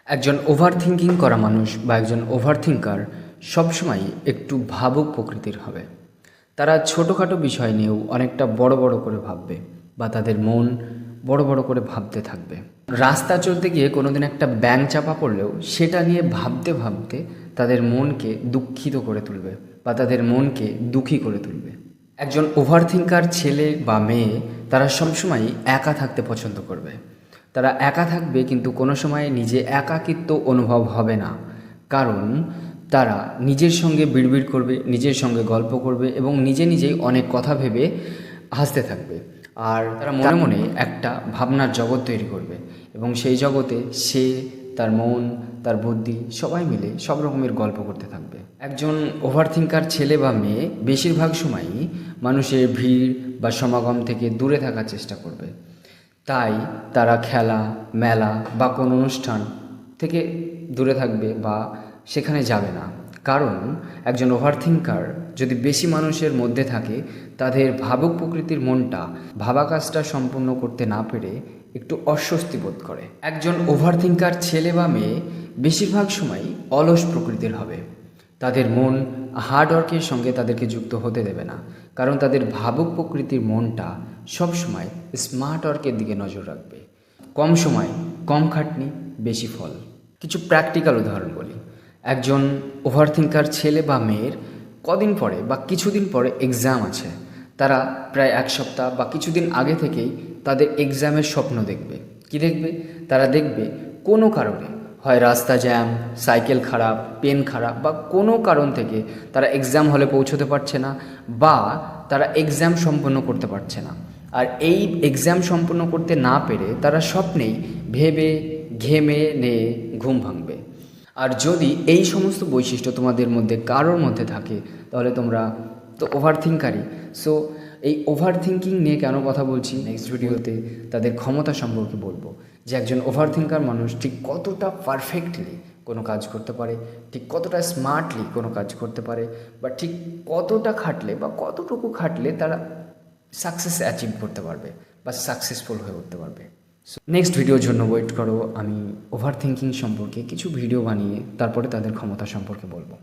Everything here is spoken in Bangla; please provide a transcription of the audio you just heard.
একজন ওভার থিঙ্কিং করা মানুষ বা একজন ওভার থিঙ্কার সবসময় একটু ভাবুক প্রকৃতির হবে। তারা ছোটোখাটো বিষয় নিয়েও অনেকটা বড় বড় করে ভাববে বা তাদের মন বড় বড় করে ভাবতে থাকবে। রাস্তা চলতে গিয়ে কোনোদিন একটা ব্যাঙ চাপা পড়লেও সেটা নিয়ে ভাবতে ভাবতে তাদের মনকে দুঃখিত করে তুলবে বা তাদের মনকে দুঃখী করে তুলবে। একজন ওভার থিঙ্কার ছেলে বা মেয়ে তারা সবসময় একা থাকতে পছন্দ করবে। তারা একা থাকবে, কিন্তু কোনো সময় নিজে একাকিত্ব অনুভব হবে না, কারণ তারা নিজের সঙ্গে বিড়বিড় করবে, নিজের সঙ্গে গল্প করবে এবং নিজে নিজেই অনেক কথা ভেবে হাসতে থাকবে। আর তারা মনে মনে একটা ভাবনার জগৎ তৈরি করবে এবং সেই জগতে সে, তার মন, তার বুদ্ধি সবাই মিলে সব রকমের গল্প করতে থাকবে। একজন ওভার থিঙ্কার ছেলে বা মেয়ে বেশিরভাগ সময়ই মানুষের ভিড় বা সমাগম থেকে দূরে থাকার চেষ্টা করবে। তাই তারা খেলা, মেলা বা কোনো অনুষ্ঠান থেকে দূরে থাকবে বা সেখানে যাবে না, কারণ একজন ওভার থিঙ্কার যদি বেশি মানুষের মধ্যে থাকে তাদের ভাবুক প্রকৃতির মনটা ভাবা কাজটা সম্পূর্ণ করতে না পেরে একটু অস্বস্তি বোধ করে। একজন ওভার থিঙ্কার ছেলে বা মেয়ে বেশিরভাগ সময় অলস প্রকৃতির হবে। তাদের মন হার্ডওয়ার্কের সঙ্গে তাদেরকে যুক্ত হতে দেবে না, কারণ তাদের ভাবুক প্রকৃতির মনটা সবসময় স্মার্ট ওয়ার্কের দিকে নজর রাখবে। কম সময়, কম খাটনি, বেশি ফল। কিছু প্র্যাকটিক্যাল উদাহরণ বলি। একজন ওভার থিঙ্কার ছেলে বা মেয়ের কদিন পরে বা কিছুদিন পরে এক্সাম আছে। তারা প্রায় এক সপ্তাহ বা কিছুদিন আগে থেকেই তাদের এক্সামের স্বপ্ন দেখবে। কি দেখবে? তারা দেখবে কোনো কারণে, হয় রাস্তা জ্যাম, সাইকেল খারাপ, পেন খারাপ বা কোনো কারণ থেকে তারা এক্সাম হলে পৌঁছতে পারছে না বা তারা এক্সাম সম্পন্ন করতে পারছে না। আর এই এক্সাম সম্পন্ন করতে না পেরে তারা স্বপ্নেই ভেবে ঘেমে নিয়ে ঘুম ভাঙবে। আর যদি এই সমস্ত বৈশিষ্ট্য তোমাদের মধ্যে কারোর মধ্যে থাকে তাহলে তোমরা তো ওভার থিঙ্কারই। সো এই ওভার থিঙ্কিং নিয়ে কেন কথা বলছি, নেক্সট ভিডিওতে তাদের ক্ষমতা সম্পর্কে বলবো, যে একজন ওভার থিঙ্কার মানুষ ঠিক কতটা পারফেক্টলি কোনো কাজ করতে পারে, ঠিক কতটা স্মার্টলি কোনো কাজ করতে পারে, বা ঠিক কতটা খাটলে বা কতটুকু খাটলে তারা সাকসেস অ্যাচিভ করতে পারবে বা সাকসেসফুল হয়ে উঠতে পারবে। নেক্সট ভিডিওর জন্য ওয়েট করো। আমি ওভার থিঙ্কিং সম্পর্কে কিছু ভিডিও বানিয়ে তারপরে তাদের ক্ষমতা সম্পর্কে বলবো।